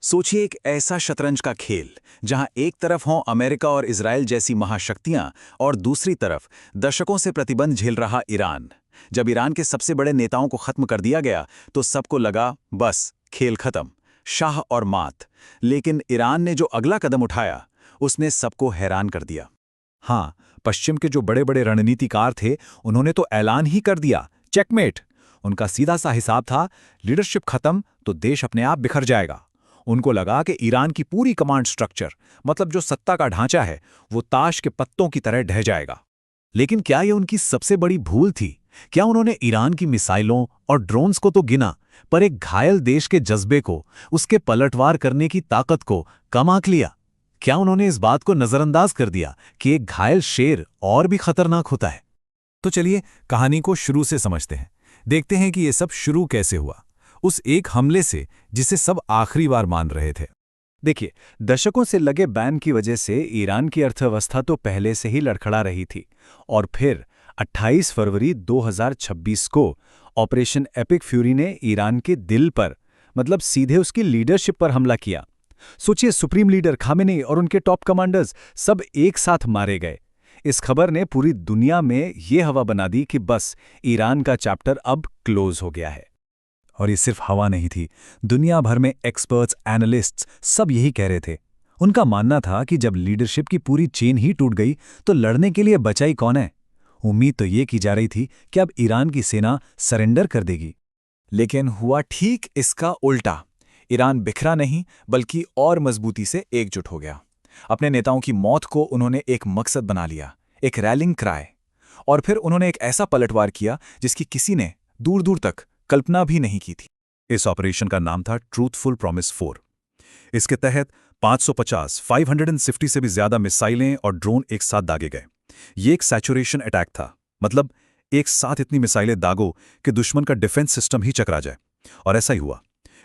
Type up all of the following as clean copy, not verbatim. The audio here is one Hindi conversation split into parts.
सोचिए एक ऐसा शतरंज का खेल जहां एक तरफ हों अमेरिका और इजराइल जैसी महाशक्तियां और दूसरी तरफ दशकों से प्रतिबंध झेल रहा ईरान। जब ईरान के सबसे बड़े नेताओं को खत्म कर दिया गया तो सबको लगा बस खेल खत्म, शाह और मात। लेकिन ईरान ने जो अगला कदम उठाया उसने सबको हैरान कर दिया। हाँ, पश्चिम के जो बड़े बड़े रणनीतिकार थे उन्होंने तो ऐलान ही कर दिया, चेकमेट। उनका सीधा सा हिसाब था, लीडरशिप खत्म तो देश अपने आप बिखर जाएगा। उनको लगा कि ईरान की पूरी कमांड स्ट्रक्चर, मतलब जो सत्ता का ढांचा है, वो ताश के पत्तों की तरह ढह जाएगा। लेकिन क्या ये उनकी सबसे बड़ी भूल थी? क्या उन्होंने ईरान की मिसाइलों और ड्रोन्स को तो गिना, पर एक घायल देश के जज्बे को, उसके पलटवार करने की ताकत को कम आंक लिया? क्या उन्होंने इस बात को नजरअंदाज कर दिया कि एक घायल शेर और भी खतरनाक होता है? तो चलिए कहानी को शुरू से समझते हैं। देखते हैं कि ये सब शुरू कैसे हुआ, उस एक हमले से जिसे सब आखिरी बार मान रहे थे। देखिए, दशकों से लगे बैन की वजह से ईरान की अर्थव्यवस्था तो पहले से ही लड़खड़ा रही थी, और फिर 28 फरवरी 2026 को ऑपरेशन एपिक फ्यूरी ने ईरान के दिल पर, मतलब सीधे उसकी लीडरशिप पर हमला किया। सोचिए, सुप्रीम लीडर खामेनेई और उनके टॉप कमांडर्स सब एक साथ मारे गए। इस खबर ने पूरी दुनिया में ये हवा बना दी कि बस ईरान का चैप्टर अब क्लोज हो गया है। और ये सिर्फ हवा नहीं थी, दुनिया भर में एक्सपर्ट्स, एनालिस्ट्स सब यही कह रहे थे। उनका मानना था कि जब लीडरशिप की पूरी चेन ही टूट गई तो लड़ने के लिए बचा ही कौन है। उम्मीद तो ये की जा रही थी कि अब ईरान की सेना सरेंडर कर देगी। लेकिन हुआ ठीक इसका उल्टा। ईरान बिखरा नहीं, बल्कि और मजबूती से एकजुट हो गया। अपने नेताओं की मौत को उन्होंने एक मकसद बना लिया, एक रैलिंग क्राई। और फिर उन्होंने एक ऐसा पलटवार किया जिसकी किसी ने दूर दूर तक कल्पना भी नहीं की थी। इस ऑपरेशन का नाम था ट्रूथफुल प्रॉमिस 4। इसके तहत 550 से भी ज्यादा मिसाइलें और ड्रोन एक साथ दागे गए। ये एक सैचुरेशन अटैक था, मतलब एक साथ इतनी मिसाइलें दागो कि दुश्मन का डिफेंस सिस्टम ही चकरा जाए। और ऐसा ही हुआ।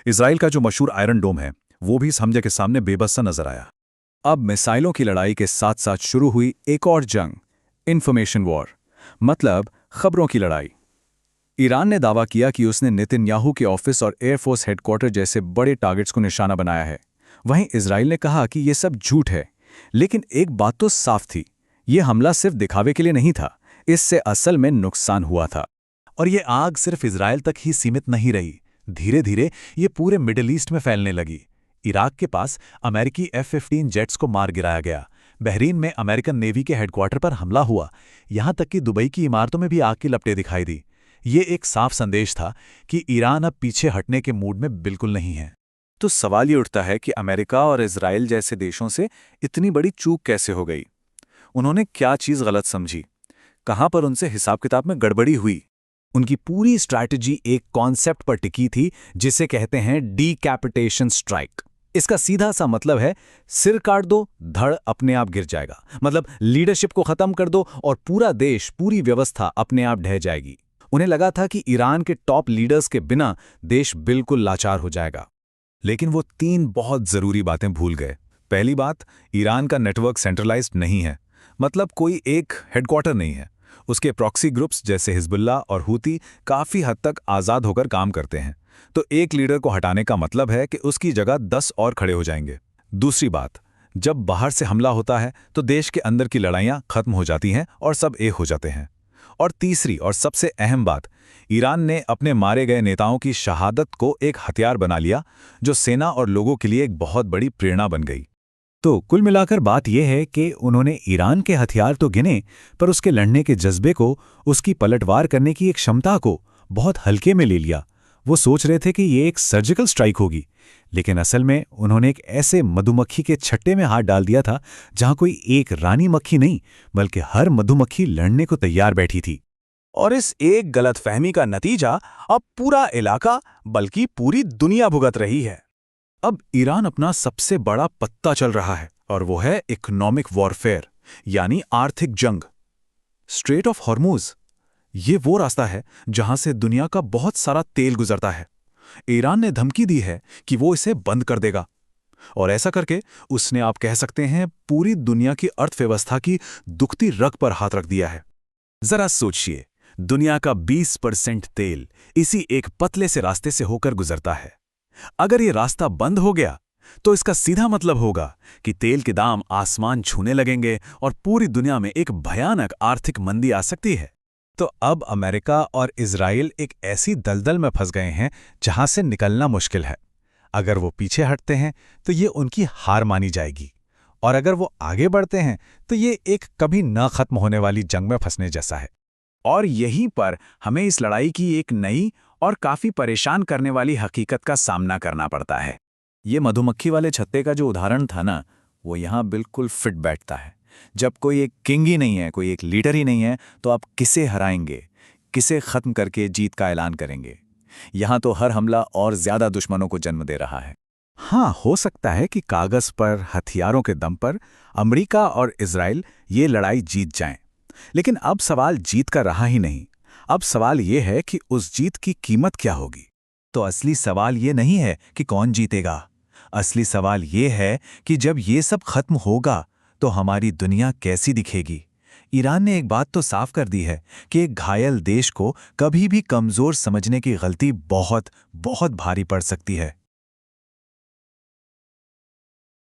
इजराइल का जो मशहूर आयरन डोम है, वो भी इस हमले के सामने बेबस सा नजर आया। अब मिसाइलों की लड़ाई के साथ साथ शुरू हुई एक और जंग, इंफॉर्मेशन वॉर, मतलब खबरों की लड़ाई। ईरान ने दावा किया कि उसने नेतन्याहू के ऑफिस और एयरफोर्स हेडक्वार्टर जैसे बड़े टारगेट्स को निशाना बनाया है। वहीं इजराइल ने कहा कि यह सब झूठ है। लेकिन एक बात तो साफ थी, यह हमला सिर्फ दिखावे के लिए नहीं था, इससे असल में नुकसान हुआ था। और ये आग सिर्फ इजराइल तक ही सीमित नहीं रही, धीरे धीरे ये पूरे मिडिल ईस्ट में फैलने लगी। इराक के पास अमेरिकी F-15 जेट्स को मार गिराया गया। बहरीन में अमेरिकन नेवी के हेडक्वार्टर पर हमला हुआ। यहां तक कि दुबई की इमारतों में भी आग की लपटें दिखाई दी। ये एक साफ संदेश था कि ईरान अब पीछे हटने के मूड में बिल्कुल नहीं है। तो सवाल ये उठता है कि अमेरिका और इजराइल जैसे देशों से इतनी बड़ी चूक कैसे हो गई? उन्होंने क्या चीज़ गलत समझी? कहां पर उनसे हिसाब किताब में गड़बड़ी हुई? उनकी पूरी स्ट्रैटेजी एक कॉन्सेप्ट पर टिकी थी जिसे कहते हैं डीकैपिटेशन स्ट्राइक। इसका सीधा सा मतलब है, सिर काट दो, धड़ अपने आप गिर जाएगा। मतलब लीडरशिप को खत्म कर दो और पूरा देश, पूरी व्यवस्था अपने आप ढह जाएगी। उन्हें लगा था कि ईरान के टॉप लीडर्स के बिना देश बिल्कुल लाचार हो जाएगा। लेकिन वो 3 बहुत जरूरी बातें भूल गए। पहली बात, ईरान का नेटवर्क सेंट्रलाइज्ड नहीं है, मतलब कोई एक हेडक्वार्टर नहीं है। उसके प्रॉक्सी ग्रुप्स जैसे हिजबुल्लाह और हूती काफी हद तक आजाद होकर काम करते हैं। तो एक लीडर को हटाने का मतलब है कि उसकी जगह 10 और खड़े हो जाएंगे। दूसरी बात, जब बाहर से हमला होता है तो देश के अंदर की लड़ाइयां खत्म हो जाती हैं और सब एक हो जाते हैं। और तीसरी और सबसे अहम बात, ईरान ने अपने मारे गए नेताओं की शहादत को एक हथियार बना लिया, जो सेना और लोगों के लिए एक बहुत बड़ी प्रेरणा बन गई। तो कुल मिलाकर बात यह है कि उन्होंने ईरान के हथियार तो गिने, पर उसके लड़ने के जज्बे को, उसकी पलटवार करने की एक क्षमता को बहुत हल्के में ले लिया। वो सोच रहे थे कि ये एक सर्जिकल स्ट्राइक होगी, लेकिन असल में उन्होंने एक ऐसे मधुमक्खी के छट्टे में हाथ डाल दिया था जहां कोई एक रानी मक्खी नहीं, बल्कि हर मधुमक्खी लड़ने को तैयार बैठी थी। और इस एक गलतफहमी का नतीजा अब पूरा इलाका, बल्कि पूरी दुनिया भुगत रही है। अब ईरान अपना सबसे बड़ा पत्ता चल रहा है, और वो है इकोनॉमिक वॉरफेयर, यानी आर्थिक जंग। स्ट्रेट ऑफ हॉर्मुज, ये वो रास्ता है जहां से दुनिया का बहुत सारा तेल गुजरता है। ईरान ने धमकी दी है कि वो इसे बंद कर देगा, और ऐसा करके उसने, आप कह सकते हैं, पूरी दुनिया की अर्थव्यवस्था की दुखती रग पर हाथ रख दिया है। जरा सोचिए, दुनिया का 20% तेल इसी एक पतले से रास्ते से होकर गुजरता है। अगर ये रास्ता बंद हो गया तो इसका सीधा मतलब होगा कि तेल के दाम आसमान छूने लगेंगे और पूरी दुनिया में एक भयानक आर्थिक मंदी आ सकती है। तो अब अमेरिका और इजराइल एक ऐसी दलदल में फंस गए हैं जहां से निकलना मुश्किल है। अगर वो पीछे हटते हैं तो ये उनकी हार मानी जाएगी, और अगर वो आगे बढ़ते हैं तो ये एक कभी न खत्म होने वाली जंग में फंसने जैसा है। और यहीं पर हमें इस लड़ाई की एक नई और काफी परेशान करने वाली हकीकत का सामना करना पड़ता है। ये मधुमक्खी वाले छत्ते का जो उदाहरण था ना, वो यहाँ बिल्कुल फिट बैठता है। जब कोई एक किंग ही नहीं है, कोई एक लीडर ही नहीं है, तो आप किसे हराएंगे, किसे खत्म करके जीत का ऐलान करेंगे? यहाँ तो हर हमला और ज्यादा दुश्मनों को जन्म दे रहा है। हाँ, हो सकता है कि कागज पर हथियारों के दम पर अमेरिका और इजराइल ये लड़ाई जीत जाएं, लेकिन अब सवाल जीत का रहा ही नहीं। अब सवाल ये है कि उस जीत की कीमत क्या होगी। तो असली सवाल ये नहीं है कि कौन जीतेगा। असली सवाल ये है कि जब ये सब खत्म होगा तो हमारी दुनिया कैसी दिखेगी। ईरान ने एक बात तो साफ कर दी है कि एक घायल देश को कभी भी कमजोर समझने की गलती बहुत बहुत भारी पड़ सकती है।